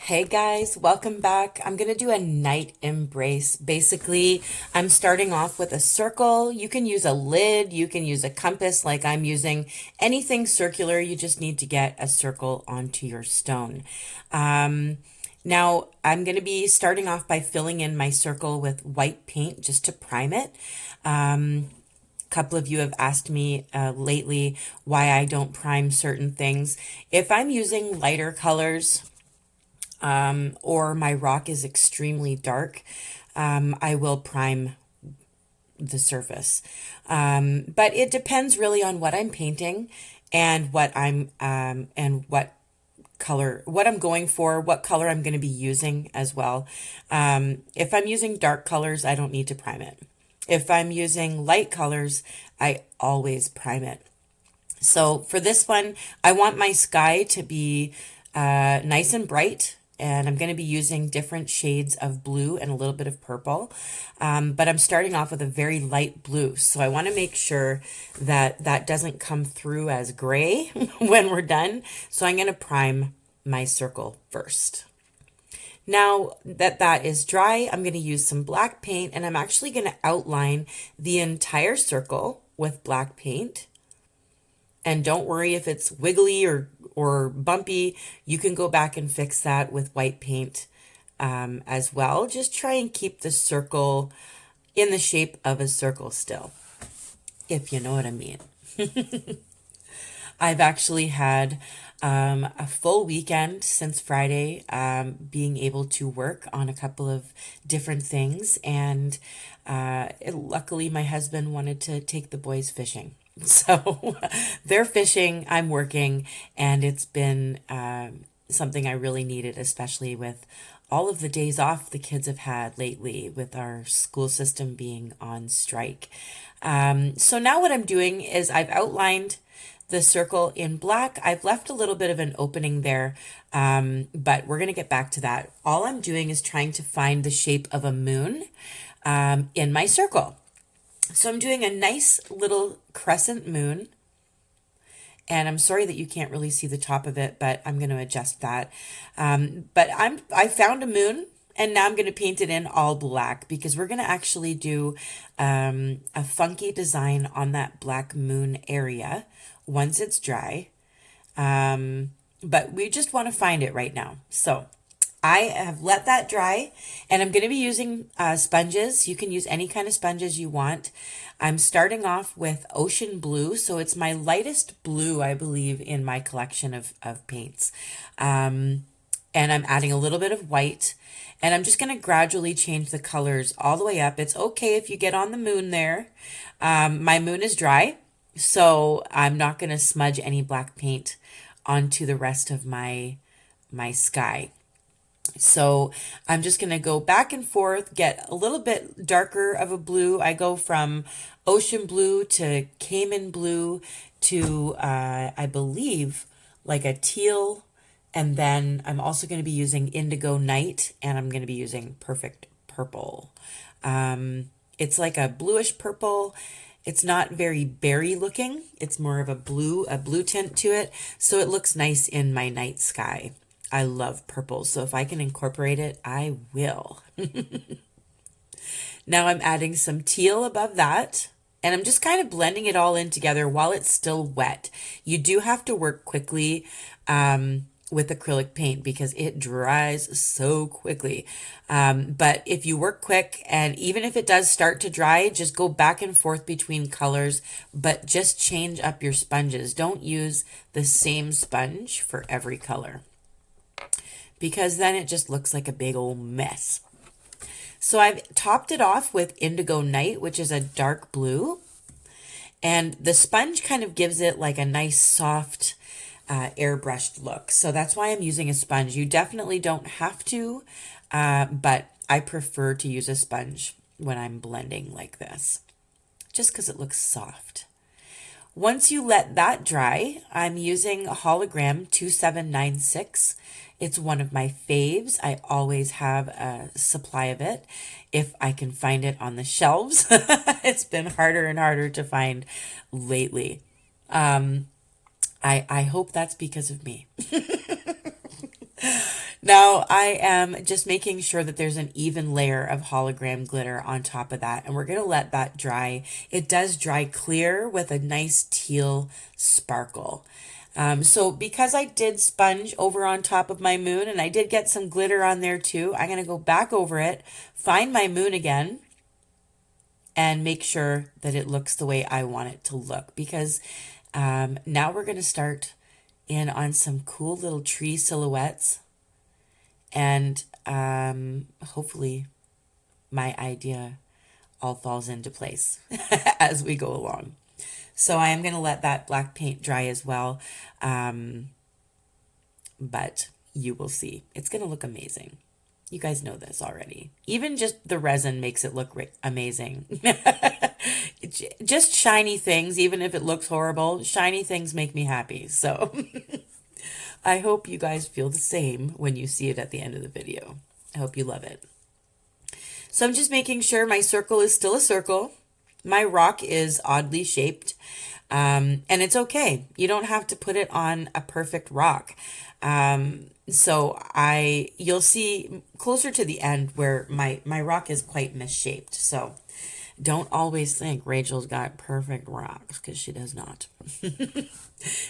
Hey guys, welcome back. I'm going to do a night embrace. Basically, I'm starting off with a circle. You can use a lid, you can use a compass like I'm using. Anything circular, you just need to get a circle onto your stone. Um, Now, I'm going to be starting off by filling in my circle with white paint just to prime it. Couple of you have asked me lately why I don't prime certain things. If I'm using lighter colors, or my rock is extremely dark, I will prime the surface. But it depends really on what I'm painting and what color, what I'm going for, what color I'm going to be using as well. If I'm using dark colors, I don't need to prime it. If I'm using light colors, I always prime it. So for this one, I want my sky to be nice and bright. And I'm going to be using different shades of blue and a little bit of purple. But I'm starting off with a very light blue. So I want to make sure that that doesn't come through as gray when we're done. So I'm going to prime my circle first. Now that that is dry, I'm going to use some black paint and I'm actually going to outline the entire circle with black paint. And don't worry if it's wiggly or bumpy, you can go back and fix that with white paint as well. Just try and keep the circle in the shape of a circle still, if you know what I mean. I've actually had a full weekend since Friday, being able to work on a couple of different things. And luckily, my husband wanted to take the boys fishing. So they're fishing, I'm working, and it's been something I really needed, especially with all of the days off the kids have had lately with our school system being on strike. So now what I'm doing is I've outlined the circle in black. I've left a little bit of an opening there, but we're going to get back to that. All I'm doing is trying to find the shape of a moon in my circle. So I'm doing a nice little crescent moon. And I'm sorry that you can't really see the top of it, but I'm going to adjust that. But I found a moon, and now I'm going to paint it in all black because we're going to actually do a funky design on that black moon area once it's dry. But we just want to find it right now. So I have let that dry, and I'm going to be using sponges. You can use any kind of sponges you want. I'm starting off with ocean blue, so it's my lightest blue, I believe, in my collection of paints. And I'm adding a little bit of white, and I'm just going to gradually change the colors all the way up. It's okay if you get on the moon there. My moon is dry, so I'm not going to smudge any black paint onto the rest of my sky. So I'm just going to go back and forth, get a little bit darker of a blue. I go from ocean blue to Cayman blue to, I believe, like a teal. And then I'm also going to be using indigo night, and I'm going to be using perfect purple. It's like a bluish purple. It's not very berry looking. It's more of a blue tint to it. So it looks nice in my night sky. I love purple, so if I can incorporate it, I will. Now I'm adding some teal above that, and I'm just kind of blending it all in together while it's still wet. You do have to work quickly with acrylic paint because it dries so quickly. But if you work quick, and even if it does start to dry, just go back and forth between colors, but just change up your sponges. Don't use the same sponge for every color, because then it just looks like a big old mess. So I've topped it off with Indigo Night, which is a dark blue. And the sponge kind of gives it like a nice soft airbrushed look. So that's why I'm using a sponge. You definitely don't have to, but I prefer to use a sponge when I'm blending like this, just because it looks soft. Once you let that dry, I'm using a hologram 2796. It's one of my faves. I always have a supply of it if I can find it on the shelves. It's been harder and harder to find lately. I hope that's because of me. Now I am just making sure that there's an even layer of hologram glitter on top of that, and we're going to let that dry. It does dry clear with a nice teal sparkle. So because I did sponge over on top of my moon and I did get some glitter on there too, I'm going to go back over it, find my moon again, and make sure that it looks the way I want it to look. Because now we're going to start in on some cool little tree silhouettes, and hopefully my idea all falls into place as we go along. So I am going to let that black paint dry as well, but you will see. It's going to look amazing. You guys know this already. Even just the resin makes it look amazing. Just shiny things, even if it looks horrible, shiny things make me happy. So I hope you guys feel the same when you see it at the end of the video. I hope you love it. So I'm just making sure my circle is still a circle. My rock is oddly shaped, and it's okay. You don't have to put it on a perfect rock. So you'll see closer to the end where my rock is quite misshaped. So don't always think Rachel's got perfect rocks, because she does not.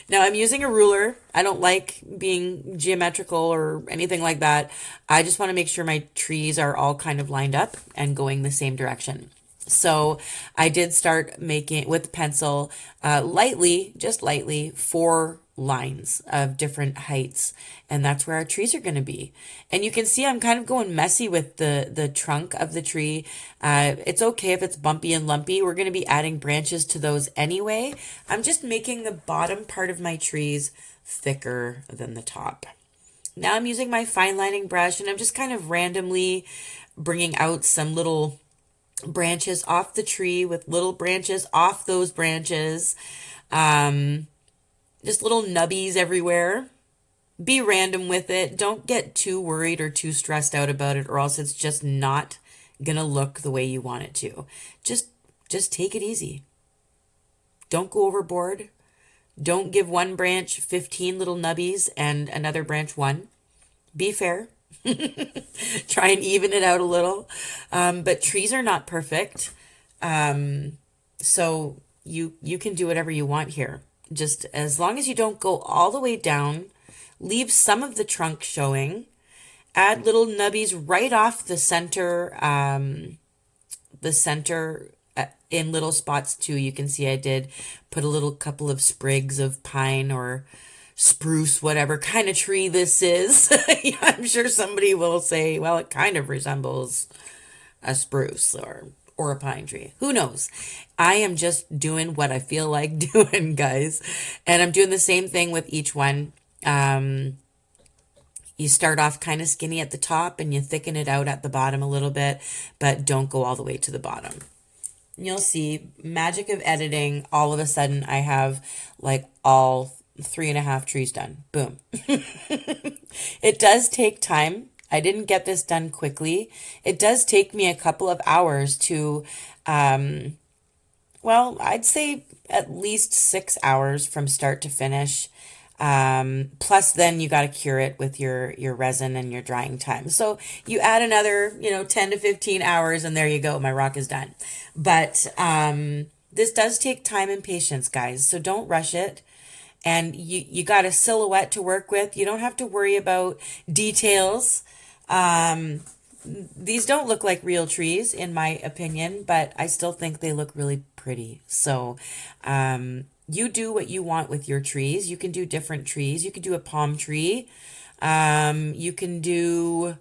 Now I'm using a ruler. I don't like being geometrical or anything like that. I just want to make sure my trees are all kind of lined up and going the same direction. So I did start making with pencil, lightly, just lightly, 4 lines of different heights, and that's where our trees are going to be. And you can see I'm kind of going messy with the trunk of the tree. It's okay if it's bumpy and lumpy. We're going to be adding branches to those anyway. I'm just making the bottom part of my trees thicker than the top. Now I'm using my fine lining brush, and I'm just kind of randomly bringing out some little branches off the tree with little branches off those branches. Just little nubbies everywhere. Be random with it. Don't get too worried or too stressed out about it, or else it's just not gonna look the way you want it to. Just take it easy. Don't go overboard. Don't give one branch 15 little nubbies and another branch 1. Be fair. Try and even it out a little. But trees are not perfect. So you can do whatever you want here. Just as long as you don't go all the way down, leave some of the trunk showing, add little nubbies right off the center, in little spots too. You can see I did put a little couple of sprigs of pine or spruce, whatever kind of tree this is. I'm sure somebody will say, well, it kind of resembles a spruce or a pine tree. Who knows? I am just doing what I feel like doing, guys. And I'm doing the same thing with each one. You start off kind of skinny at the top and you thicken it out at the bottom a little bit, but don't go all the way to the bottom. You'll see, magic of editing, all of a sudden I have like all 3.5 trees done. Boom. It does take time. I didn't get this done quickly. It does take me a couple of hours to, well, I'd say at least 6 hours from start to finish. Plus then you got to cure it with your resin and your drying time. So you add another, 10 to 15 hours and there you go. My rock is done. But, this does take time and patience, guys. So don't rush it. And you got a silhouette to work with. You don't have to worry about details. These don't look like real trees, in my opinion, but I still think they look really pretty. So, you do what you want with your trees. You can do different trees. You can do a palm tree. You can do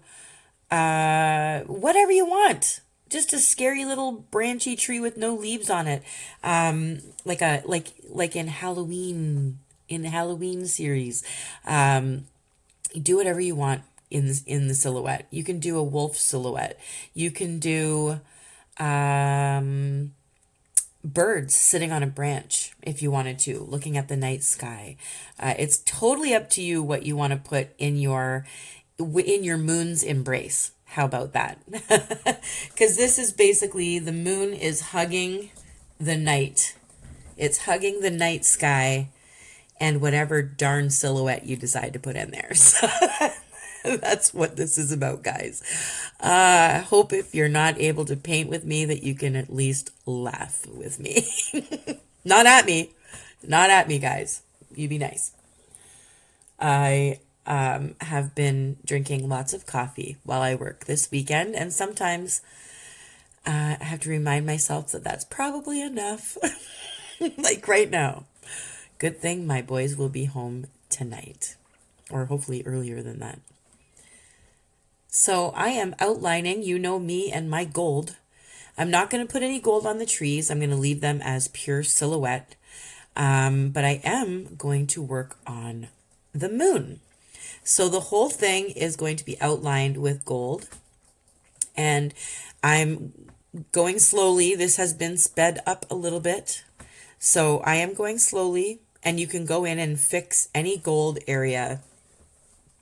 whatever you want. Just a scary little branchy tree with no leaves on it. Like in Halloween, in the Halloween series. Do whatever you want in the silhouette. You can do a wolf silhouette. You can do birds sitting on a branch if you wanted to, looking at the night sky. It's totally up to you what you want to put in your moon's embrace. How about that? Because this is basically, the moon is hugging the night. It's hugging the night sky and whatever darn silhouette you decide to put in there. So That's what this is about, guys. I hope if you're not able to paint with me that you can at least laugh with me. Not at me. Not at me, guys. You be nice. I have been drinking lots of coffee while I work this weekend, and sometimes I have to remind myself that that's probably enough. Like right now. Good thing my boys will be home tonight, or hopefully earlier than that. So I am outlining, you know me and my gold. I'm not going to put any gold on the trees. I'm going to leave them as pure silhouette. But I am going to work on the moon. So the whole thing is going to be outlined with gold. And I'm going slowly. This has been sped up a little bit. So I am going slowly, and you can go in and fix any gold area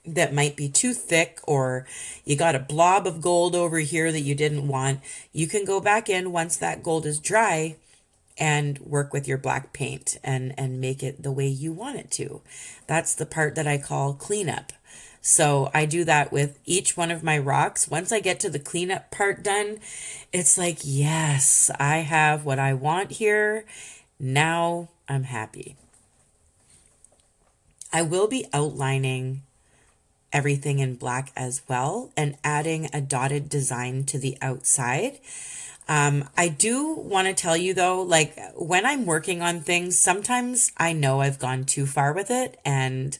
that might be too thick, or you got a blob of gold over here that you didn't want. You can go back in once that gold is dry and work with your black paint and make it the way you want it to. That's the part that I call cleanup. So I do that with each one of my rocks. Once I get to the cleanup part done, it's like, yes, I have what I want here. Now I'm happy. I will be outlining everything in black as well and adding a dotted design to the outside. I do want to tell you though, like when I'm working on things, sometimes I know I've gone too far with it and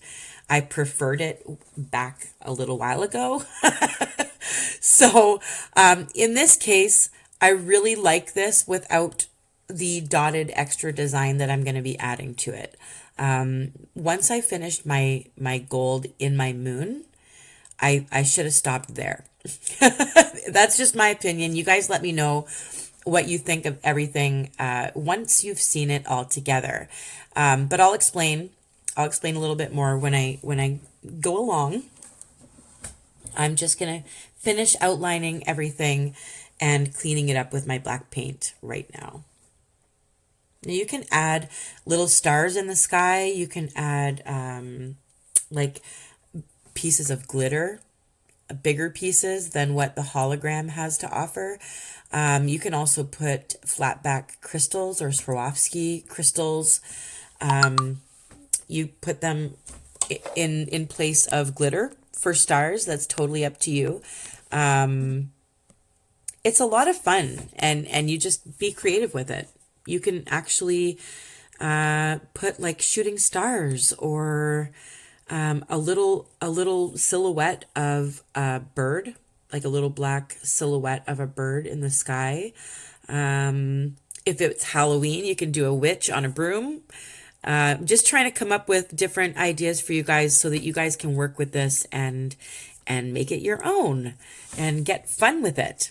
I preferred it back a little while ago. So in this case, I really like this without the dotted extra design that I'm going to be adding to it. Once I finished my gold in my moon, I should have stopped there. That's just my opinion. You guys let me know what you think of everything once you've seen it all together. But I'll explain a little bit more when I go along. I'm just gonna finish outlining everything and cleaning it up with my black paint right now. Now you can add little stars in the sky. You can add like pieces of glitter, bigger pieces than what the hologram has to offer. You can also put flat back crystals or Swarovski crystals. You put them in place of glitter for stars. That's totally up to you. It's a lot of fun, and you just be creative with it. You can actually put like shooting stars or a little silhouette of a bird, like a little black silhouette of a bird in the sky. If it's Halloween, you can do a witch on a broom. Just trying to come up with different ideas for you guys so that you guys can work with this and make it your own and get fun with it.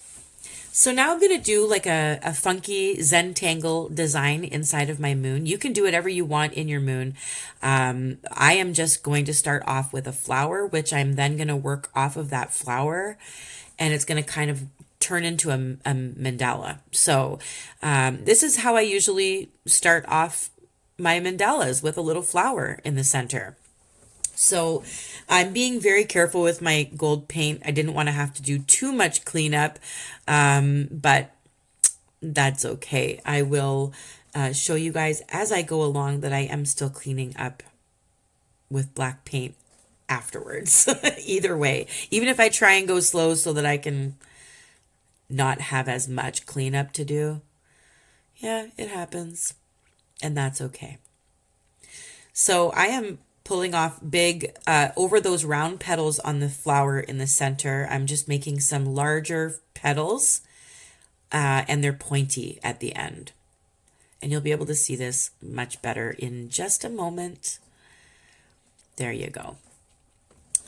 So now I'm going to do like a funky Zentangle design inside of my moon. You can do whatever you want in your moon. I am just going to start off with a flower, which I'm then going to work off of that flower, and it's going to kind of turn into a mandala. So this is how I usually start off my mandalas, with a little flower in the center. So I'm being very careful with my gold paint. I didn't want to have to do too much cleanup, but that's okay. I will show you guys as I go along that I am still cleaning up with black paint afterwards. Either way, even if I try and go slow so that I can not have as much cleanup to do. Yeah, it happens, and that's okay. So I am pulling off big, over those round petals on the flower in the center. I'm just making some larger petals, and they're pointy at the end. And you'll be able to see this much better in just a moment. There you go.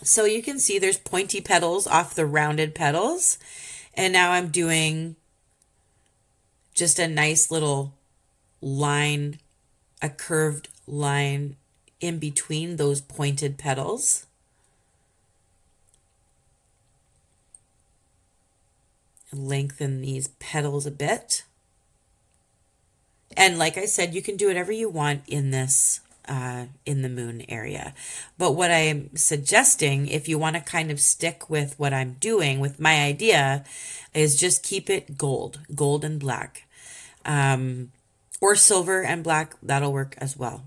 So you can see there's pointy petals off the rounded petals. And now I'm doing just a nice little line, a curved line in between those pointed petals. Lengthen these petals a bit. And like I said, you can do whatever you want in this in the moon area. But what I'm suggesting, if you want to kind of stick with what I'm doing, with my idea, is just keep it gold and black. Or silver and black, that'll work as well.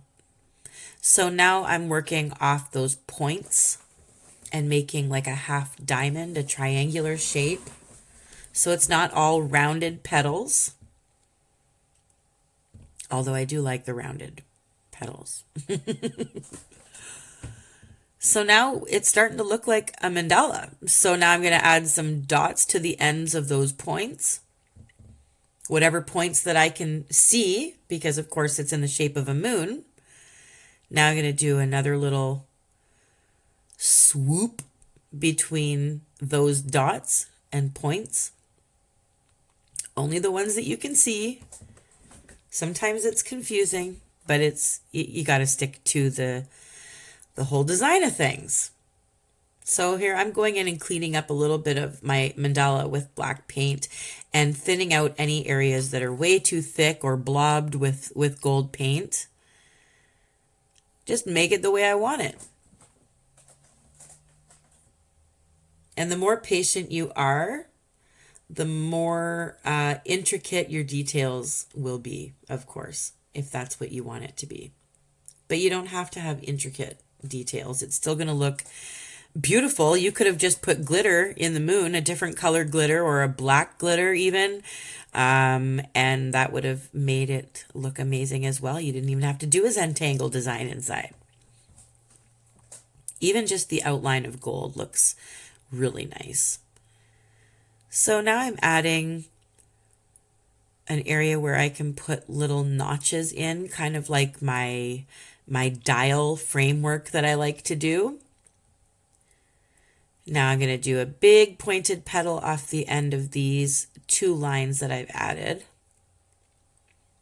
So now I'm working off those points and making like a half diamond, a triangular shape. So it's not all rounded petals, although I do like the rounded petals. So now it's starting to look like a mandala. So now I'm going to add some dots to the ends of those points. Whatever points that I can see, because of course it's in the shape of a moon. Now I'm going to do another little swoop between those dots and points. Only the ones that you can see. Sometimes it's confusing, but you got to stick to the whole design of things. So here I'm going in and cleaning up a little bit of my mandala with black paint and thinning out any areas that are way too thick or blobbed with gold paint. Just make it the way I want it. And the more patient you are, the more intricate your details will be, of course, if that's what you want it to be. But you don't have to have intricate details. It's still going to look beautiful. You could have just put glitter in the moon, a different colored glitter or a black glitter even, and that would have made it look amazing as well. You didn't even have to do a Zentangle design inside. Even just the outline of gold looks really nice. So now I'm adding an area where I can put little notches in, kind of like my dial framework that I like to do. Now I'm going to do a big pointed petal off the end of these two lines that I've added.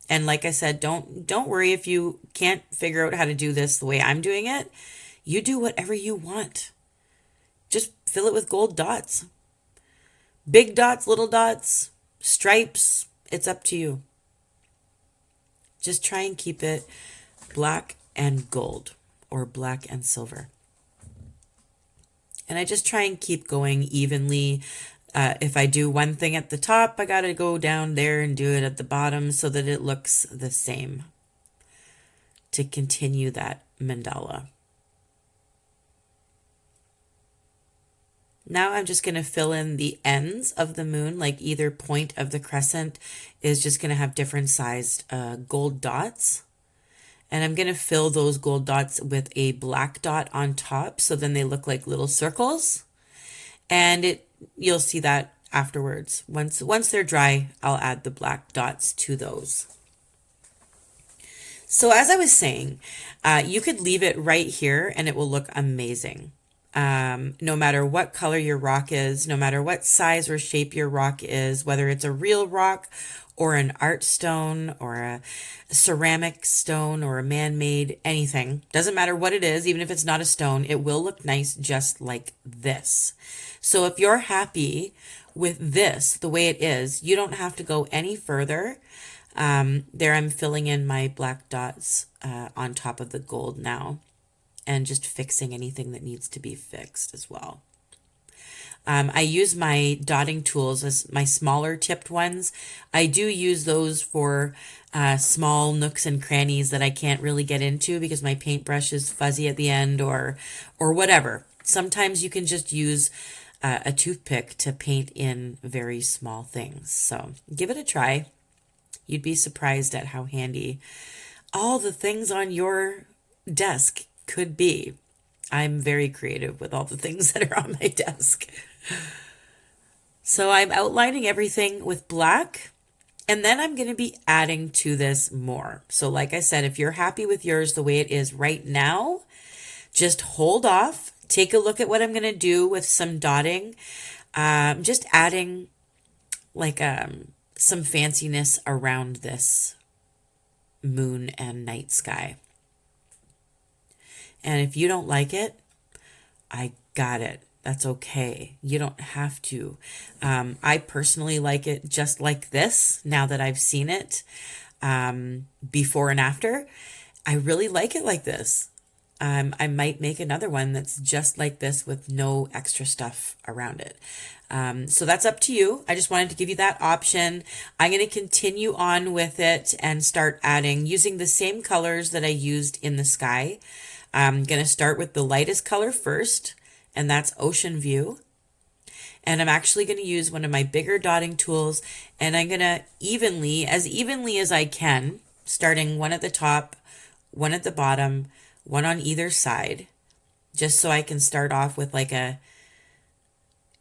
And like I said, don't worry if you can't figure out how to do this the way I'm doing it. You do whatever you want. Just fill it with gold dots. Big dots, little dots, stripes, it's up to you. Just try and keep it black and gold or black and silver. And I just try and keep going evenly. If I do one thing at the top, I got to go down there and do it at the bottom so that it looks the same to continue that mandala. Now I'm just going to fill in the ends of the moon, like either point of the crescent is just going to have different sized gold dots. And I'm going to fill those gold dots with a black dot on top, so then they look like little circles. And you'll see that afterwards. Once they're dry, I'll add the black dots to those. So as I was saying, you could leave it right here and it will look amazing. No matter what color your rock is, no matter what size or shape your rock is, whether it's a real rock or an art stone or a ceramic stone or a man-made anything, doesn't matter what it is, even if it's not a stone, it will look nice just like this. So if you're happy with this, the way it is, you don't have to go any further. There I'm filling in my black dots on top of the gold now, and just fixing anything that needs to be fixed as well. I use my dotting tools as my smaller tipped ones. I do use those for small nooks and crannies that I can't really get into because my paintbrush is fuzzy at the end or whatever. Sometimes you can just use a toothpick to paint in very small things. So give it a try. You'd be surprised at how handy all the things on your desk could be. I'm very creative with all the things that are on my desk. So I'm outlining everything with black, and then I'm going to be adding to this more. So like I said, if you're happy with yours the way it is right now, just hold off. Take a look at what I'm going to do with some dotting. Just adding like some fanciness around this moon and night sky. And if you don't like it, I got it. That's okay. You don't have to. I personally like it just like this now that I've seen it before and after. I really like it like this. I might make another one that's just like this with no extra stuff around it. So that's up to you. I just wanted to give you that option. I'm going to continue on with it and start adding using the same colors that I used in the sky. I'm going to start with the lightest color first, and that's Ocean View. And I'm actually going to use one of my bigger dotting tools, and I'm going to evenly as I can, starting one at the top, one at the bottom, one on either side, just so I can start off with like a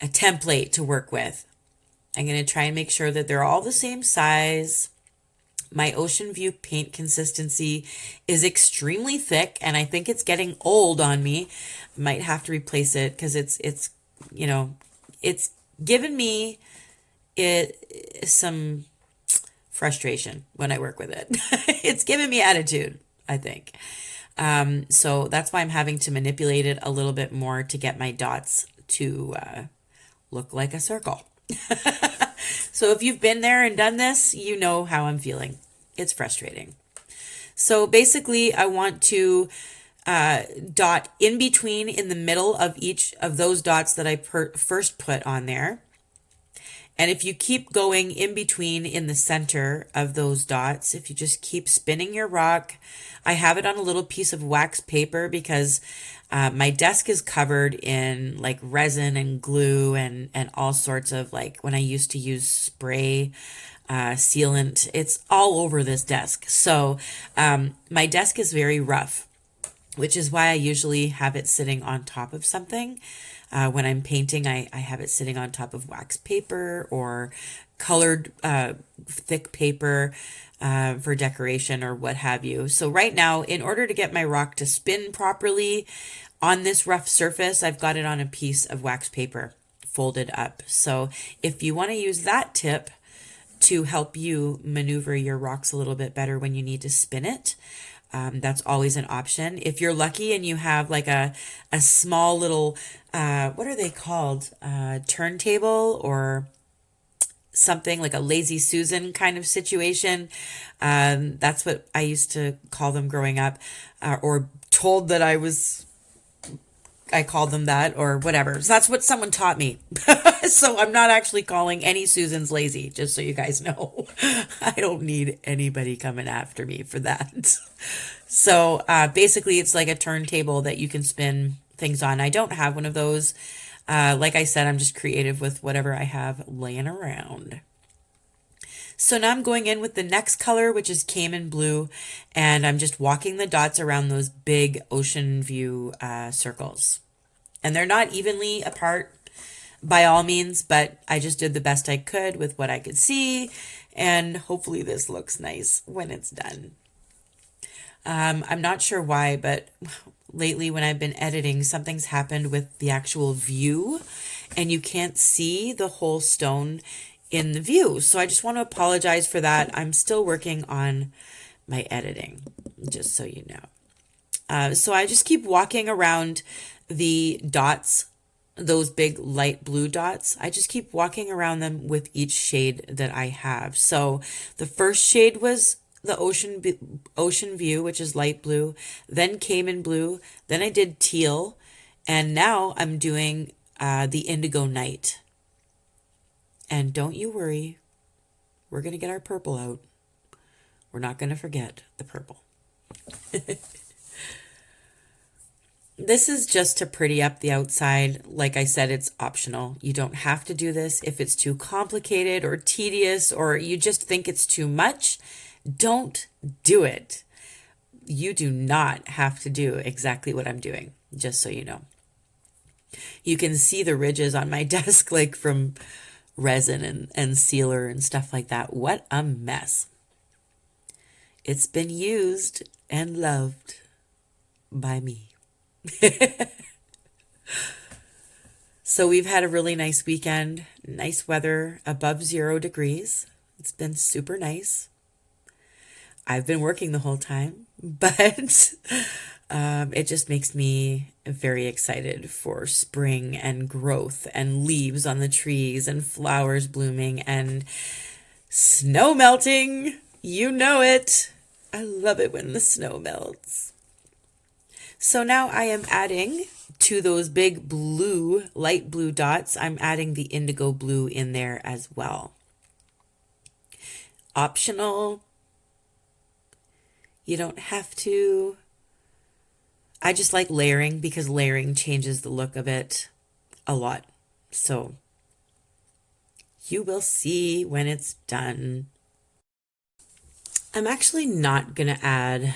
template to work with. I'm going to try and make sure that they're all the same size. My Ocean View paint consistency is extremely thick, and I think it's getting old on me. Might have to replace it because it's you know, it's given me some frustration when I work with it. It's given me attitude, I think. So that's why I'm having to manipulate it a little bit more to get my dots to look like a circle. So if you've been there and done this, you know how I'm feeling. It's frustrating. So basically, I want to dot in between in the middle of each of those dots that I first put on there. And if you keep going in between in the center of those dots, if you just keep spinning your rock, I have it on a little piece of wax paper because my desk is covered in like resin and glue and all sorts of like when I used to use spray sealant, it's all over this desk. So my desk is very rough, which is why I usually have it sitting on top of something. When I'm painting, I have it sitting on top of wax paper or colored thick paper for decoration or what have you. So right now, in order to get my rock to spin properly on this rough surface, I've got it on a piece of wax paper folded up. So if you want to use that tip to help you maneuver your rocks a little bit better when you need to spin it, that's always an option. If you're lucky and you have like a small little, what are they called? Turntable or something like a Lazy Susan kind of situation. That's what I used to call them growing up, or told that I called them that or whatever. So that's what someone taught me. So I'm not actually calling any Susans lazy, just so you guys know. I don't need anybody coming after me for that. So basically it's like a turntable that you can spin things on. I don't have one of those. Like I said, I'm just creative with whatever I have laying around. So now I'm going in with the next color, which is Cayman blue, and I'm just walking the dots around those big ocean view circles. And they're not evenly apart by all means, but I just did the best I could with what I could see, and hopefully this looks nice when it's done. I'm not sure why, but lately when I've been editing, something's happened with the actual view, and you can't see the whole stone in the view. So I just want to apologize for that. I'm still working on my editing, just so you know. So I just keep walking around the dots, those big light blue dots. I just keep walking around them with each shade that I have. So the first shade was the ocean view, which is light blue, then Cayman blue, then I did teal, and now I'm doing the indigo night. And don't you worry, we're going to get our purple out. We're not going to forget the purple. This is just to pretty up the outside. Like I said, it's optional. You don't have to do this. If it's too complicated or tedious or you just think it's too much, don't do it. You do not have to do exactly what I'm doing, just so you know. You can see the ridges on my desk like from resin and sealer and stuff like that. What a mess. It's been used and loved by me. So we've had a really nice weekend, nice weather, above 0 degrees. It's been super nice. I've been working the whole time, but it just makes me very excited for spring and growth and leaves on the trees and flowers blooming and snow melting. You know it. I love it when the snow melts. So now I am adding to those big blue, light blue dots, I'm adding the indigo blue in there as well. Optional. You don't have to. I just like layering because layering changes the look of it a lot. So you will see when it's done. I'm actually not going to add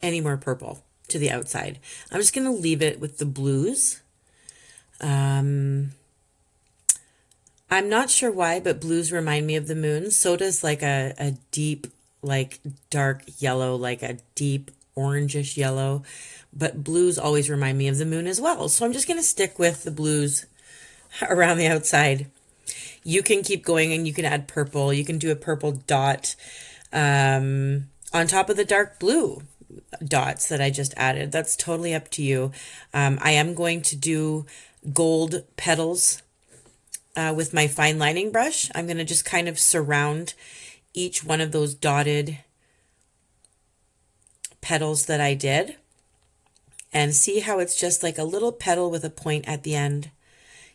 any more purple to the outside. I'm just going to leave it with the blues. I'm not sure why, but blues remind me of the moon. So does like a deep, like dark yellow, like a deep orangish yellow. But blues always remind me of the moon as well. So I'm just going to stick with the blues around the outside. You can keep going and you can add purple. You can do a purple dot on top of the dark blue dots that I just added. That's totally up to you. I am going to do gold petals with my fine lining brush. I'm going to just kind of surround each one of those dotted petals that I did. And see how it's just like a little petal with a point at the end.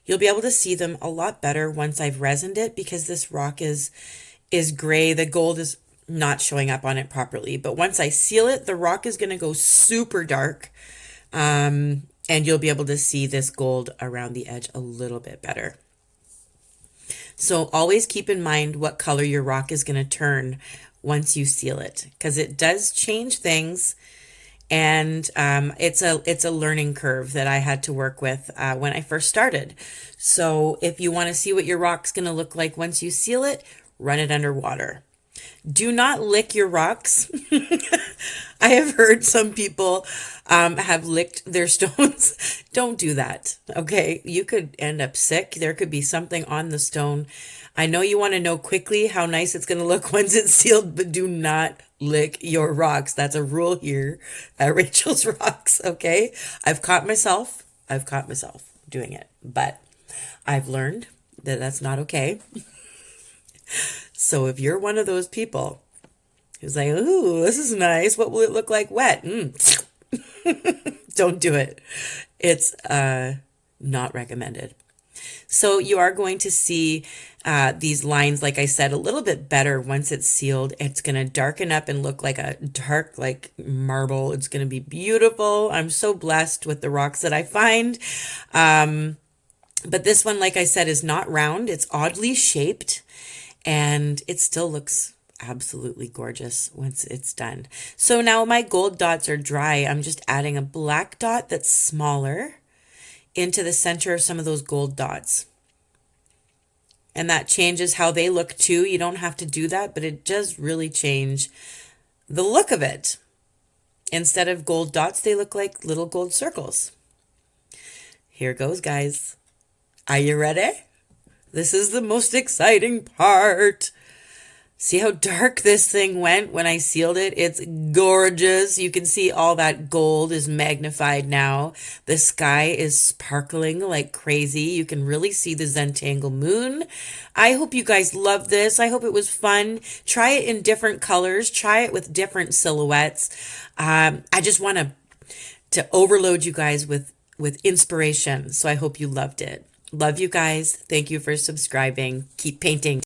You'll be able to see them a lot better once I've resined it because this rock is gray. The gold is not showing up on it properly. But once I seal it, the rock is going to go super dark. And you'll be able to see this gold around the edge a little bit better. So always keep in mind what color your rock is going to turn once you seal it because it does change things. And it's a learning curve that I had to work with when I first started. So if you want to see what your rock's going to look like once you seal it, run it under water. Do not lick your rocks. I have heard some people have licked their stones. Don't do that, okay? You could end up sick. There could be something on the stone. I know you want to know quickly how nice it's going to look once it's sealed, but do not lick your rocks. That's a rule here at Rachel's Rocks, okay? I've caught myself doing it, but I've learned that that's not okay. So if you're one of those people who's like, ooh, this is nice, what will it look like wet? Don't do it. It's not recommended. So you are going to see these lines, like I said, a little bit better once it's sealed. It's going to darken up and look like a dark, like marble. It's going to be beautiful. I'm so blessed with the rocks that I find. But this one, like I said, is not round. It's oddly shaped and it still looks absolutely gorgeous once it's done. So now my gold dots are dry. I'm just adding a black dot that's smaller into the center of some of those gold dots. And that changes how they look too. You don't have to do that, but it does really change the look of it. Instead of gold dots, they look like little gold circles. Here goes, guys. Are you ready? This is the most exciting part. See how dark this thing went when I sealed it? It's gorgeous. You can see all that gold is magnified now. The sky is sparkling like crazy. You can really see the Zentangle moon. I hope you guys love this. I hope it was fun. Try it in different colors. Try it with different silhouettes. I just want to overload you guys with inspiration. So I hope you loved it. Love you guys. Thank you for subscribing. Keep painting.